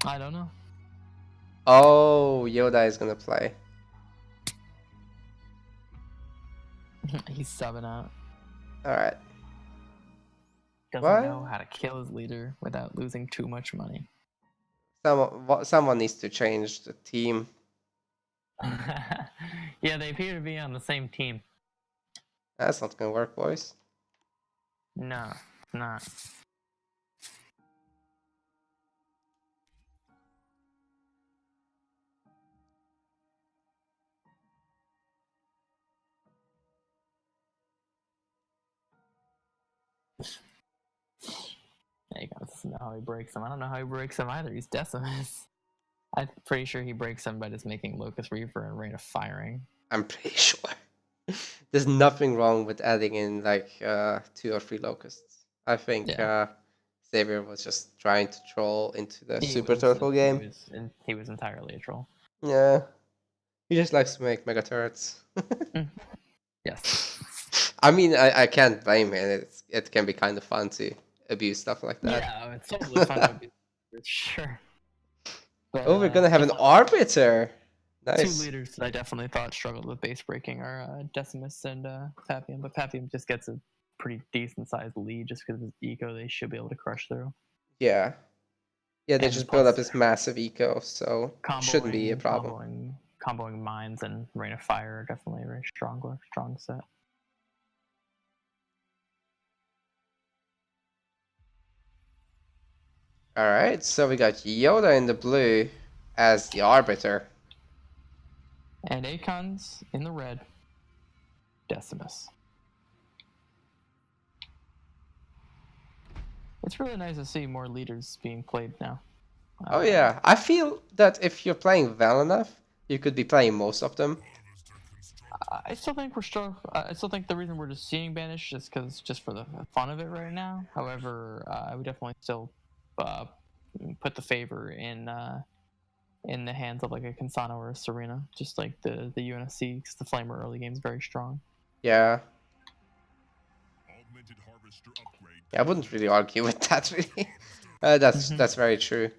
I don't know. Oh, Yoda is gonna play. He's subbing out. Alright. Doesn't know how to kill his leader without losing too much money. Someone needs to change the team. Yeah, they appear to be on the same team. That's not gonna work, boys. No, it's not. Aykon doesn't know how he breaks him. I don't know how he breaks him either. He's Decimus. I'm pretty sure he breaks him by just making Locust Reaver and Rain of Firing. I'm pretty sure. There's nothing wrong with adding in like 2 or 3 locusts. I think Xavier was just trying to troll into the Super Turtle game. He was entirely a troll. Yeah. He just likes to make mega turrets. Yes. I mean, I can't blame him. It can be kind of fun to abuse stuff like that. Yeah, it's totally fun to abuse, for sure. But, oh, we're gonna have an Arbiter. Nice. 2 leaders that I definitely thought struggled with base breaking are Decimus and Papium, but Papium just gets a pretty decent sized lead just because of his eco. They should be able to crush through. Yeah. Yeah, they just build up this massive eco, so it shouldn't be a problem. Comboing Mines and Rain of Fire are definitely a very strong set. Alright, so we got Yoda in the blue as the Arbiter. And Aykon's in the red. Decimus. It's really nice to see more leaders being played now. Oh yeah, I feel that if you're playing well enough, you could be playing most of them. I still think we're still. I still think the reason we're just seeing Banish is just for the fun of it right now. However, I would definitely still put the favor in the hands of like a Kansano or a Serena, just like the UNSC, because the Flamer early game is very strong. Yeah. Yeah, I wouldn't really argue with that. Really, that's very true.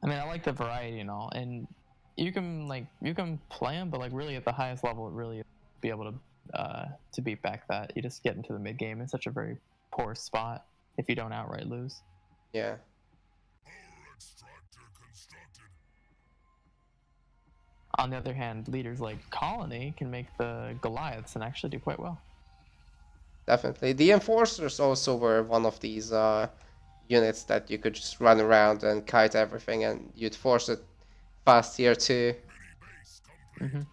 I mean, I like the variety and all, and you can play them, but like really at the highest level, really be able to beat back that. You just get into the mid game in such a very poor spot if you don't outright lose. Yeah. On the other hand, leaders like Colony can make the Goliaths and actually do quite well. Definitely. The Enforcers also were one of these units that you could just run around and kite everything, and you'd force it fast tier 2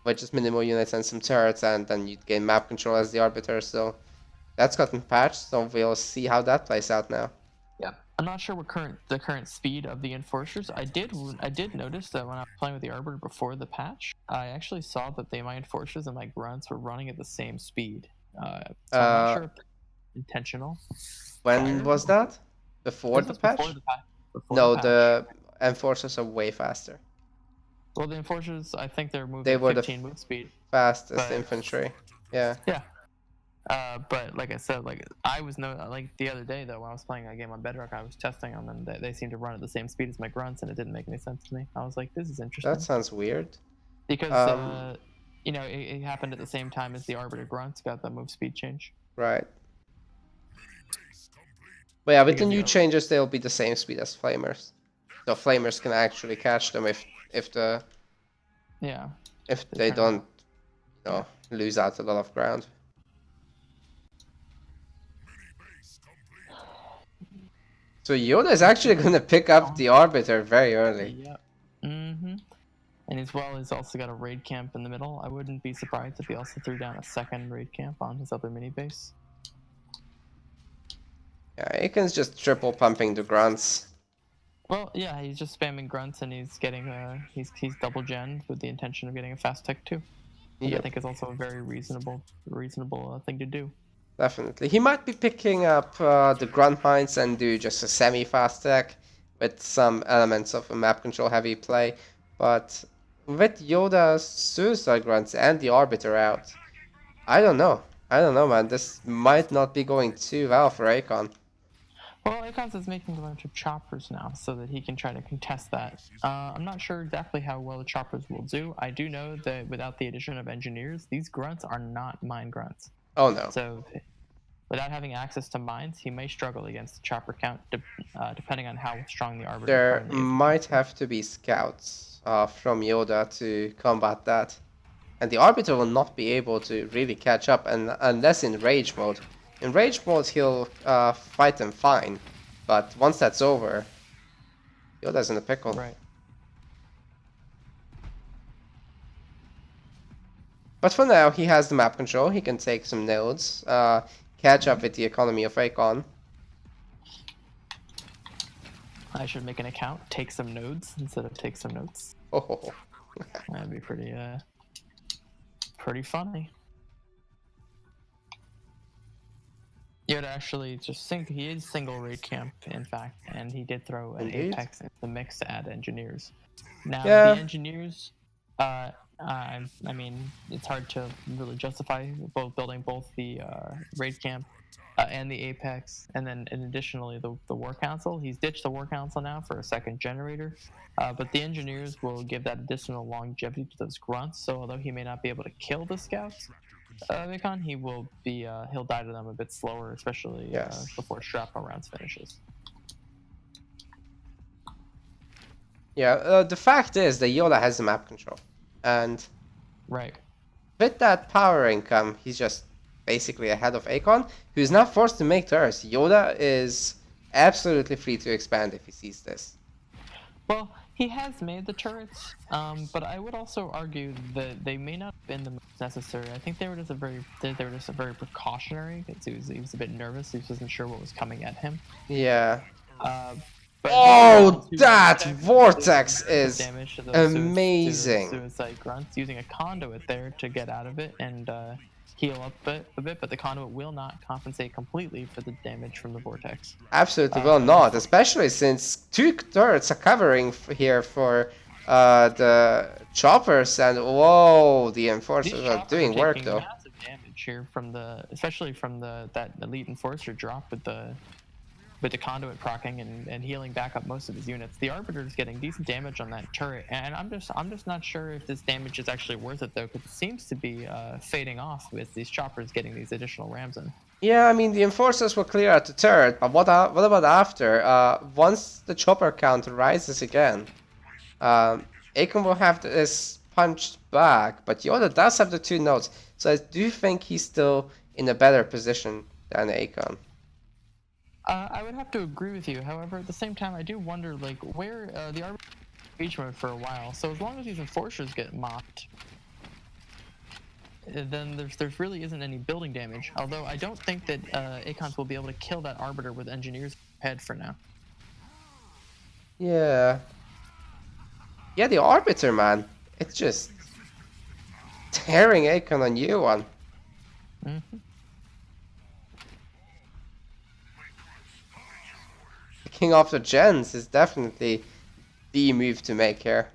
with just minimal units and some turrets, and then you'd gain map control as the Arbiter. So that's gotten patched, so we'll see how that plays out now. Yeah, I'm not sure what the current speed of the Enforcers. I did notice that when I was playing with the Arbiter before the patch, I actually saw that my Enforcers and my Grunts were running at the same speed. So I'm not sure if it's intentional. When was that? Before the patch? No, the Enforcers are way faster. Well, the Enforcers, I think they're moving at 15 move speed. Fastest infantry. Yeah. Yeah. But like I said, I was the other day though when I was playing a game on Bedrock, I was testing them and they seemed to run at the same speed as my Grunts, and it didn't make any sense to me. I was like, this is interesting. That sounds weird. Because it happened at the same time as the Arbiter Grunts got the move speed change. Right. But yeah, with the new changes, they'll be the same speed as Flamers. So Flamers can actually catch them if they don't lose out a lot of ground. So Yoda is actually going to pick up the Arbiter very early. Yeah. And as well, he's also got a raid camp in the middle. I wouldn't be surprised if he also threw down a second raid camp on his other mini base. Yeah, Aykon's just triple pumping the Grunts. Well, yeah, he's just spamming Grunts, and he's getting he's double gen with the intention of getting a fast tech too. Which I think is also a very reasonable thing to do. Definitely. He might be picking up the Grunt Mines and do just a semi-fast tech with some elements of a map control heavy play. But with Yoda's Suicide Grunts and the Arbiter out, I don't know, man. This might not be going too well for Aykon. Well, Aykon is making a bunch of choppers now so that he can try to contest that. I'm not sure exactly how well the choppers will do. I do know that without the addition of engineers, these grunts are not mine grunts. Oh no. So without having access to mines, he may struggle against the chopper count, depending on how strong the Arbiter There currently is. might have to be scouts from Yoda to combat that. And the Arbiter will not be able to really catch up unless in rage mode. In rage mode, he'll fight them fine, but once that's over, Yoda's in a pickle. Right. But for now, he has the map control. He can take some nodes, catch up with the economy of Aykon. I should make an account, take some nodes instead of take some notes. Oh. That'd be pretty funny. Yoda actually he is single raid camp, in fact, and he did throw an Indeed. Apex into the mix to add engineers. Now Yeah. the engineers, I mean, it's hard to really justify building both the raid camp and the Apex, and then additionally the War Council. He's ditched the War Council now for a second generator, but the engineers will give that additional longevity to those grunts. So although he may not be able to kill the scouts, Aykon, he'll die to them a bit slower, especially Yes. before shrapnel rounds finishes. Yeah, the fact is that Yoda has the map control. And Right. with that power income, he's just basically ahead of Aykon, who's now forced to make turrets. Yoda is absolutely free to expand if he sees this. Well, he has made the turrets, but I would also argue that they may not have been the most necessary. I think they were just a very precautionary. He was a bit nervous. He wasn't sure what was coming at him. Yeah. But Oh, that vortex is damage to those amazing. suicide grunts, using a conduit there to get out of it and heal up a bit, but the conduit will not compensate completely for the damage from the vortex. Absolutely will not, especially since two turrets are covering here for the choppers, and whoa, the enforcers These are choppers doing are work taking though. massive damage here especially from that elite enforcer drop with the conduit proccing and healing back up most of his units. The Arbiter is getting decent damage on that turret, and I'm just not sure if this damage is actually worth it though, because it seems to be fading off with these choppers getting these additional rams in. Yeah, I mean the enforcers will clear out the turret, but what about after? Once the chopper count rises again, Aykon will have this punched back, but Yoda does have the two nodes, so I do think he's still in a better position than Aykon. I would have to agree with you. However, at the same time, I do wonder like where the Arbiter rage mode for a while. So as long as these enforcers get mopped, then there really isn't any building damage. Although I don't think that Aykon will be able to kill that Arbiter with engineers head for now. Yeah. Yeah, the Arbiter, man. It's just tearing Aykon a new one. Mm-hmm. King of the gens is definitely the move to make here.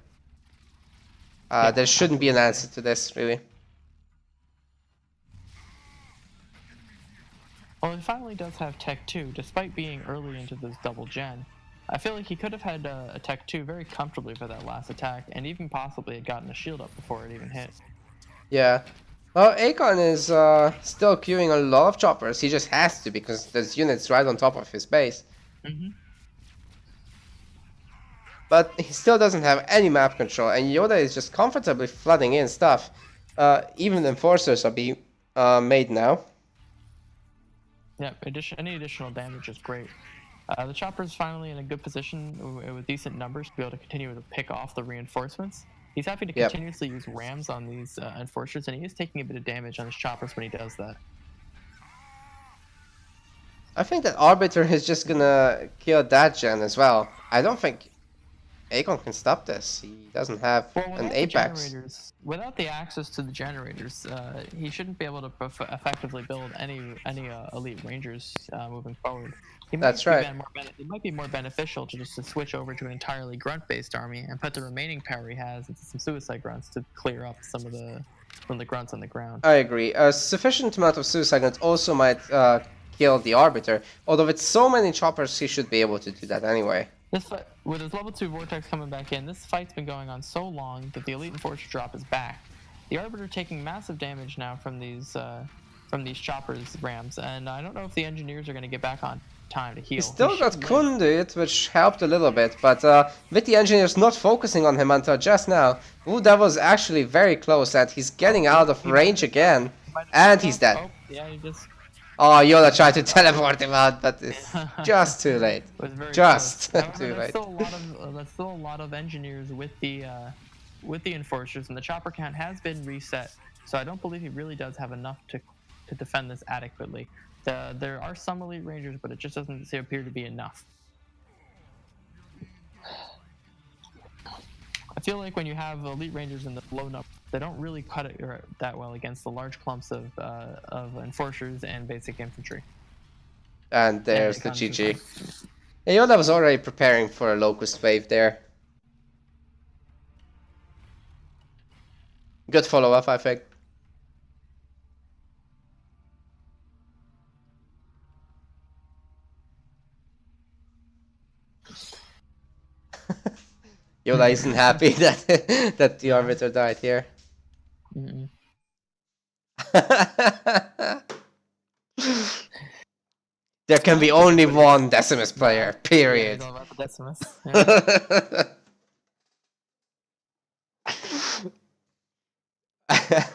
There shouldn't be an answer to this, really. Well, he finally does have Tech 2, despite being early into this double gen. I feel like he could have had a Tech 2 very comfortably for that last attack, and even possibly had gotten a shield up before it even hit. Yeah. Well, Aykon is still queuing a lot of choppers. He just has to, because there's units right on top of his base. Mm-hmm. But he still doesn't have any map control, and Yoda is just comfortably flooding in stuff. Even the enforcers are being made now. Yeah, any additional damage is great. The chopper's finally in a good position with decent numbers to be able to continue to pick off the reinforcements. He's happy to continuously use rams on these enforcers, and he is taking a bit of damage on his choppers when he does that. I think that Arbiter is just gonna kill that gen as well. I don't think Aykon can stop this. He doesn't have an Apex. Without the access to the generators, he shouldn't be able to effectively build any elite rangers moving forward. That's right. It might be more beneficial to switch over to an entirely grunt-based army and put the remaining power he has into some suicide grunts to clear up some of the grunts on the ground. I agree. A sufficient amount of suicide grunts also might kill the Arbiter. Although with so many choppers, he should be able to do that anyway. This fight, with his level 2 Vortex coming back in, this fight's been going on so long that the Elite Enforcer drop is back. The Arbiter taking massive damage now from these choppers rams, and I don't know if the engineers are going to get back on time to heal. He still got Kundit, which helped a little bit, but with the engineers not focusing on him until just now, ooh, that was actually very close, and he's getting out of range again, and he's dead. Oh, yeah, he just... Oh, Yoda tried to teleport him out, but it's just too late. Just too late. There's still a lot of engineers with the enforcers, and the chopper count has been reset, so I don't believe he really does have enough to defend this adequately. There are some elite rangers, but it just doesn't appear to be enough. I feel like when you have elite rangers in the low number, they don't really cut it that well against the large clumps of enforcers and basic infantry. And there's the GG. Yeah, Yoda was already preparing for a locust wave there. Good follow-up, I think. Yoda isn't happy that the Arbiter died here. Mm-mm. There can be only one Decimus player, period. Yeah, it's all about the Decimus. Yeah.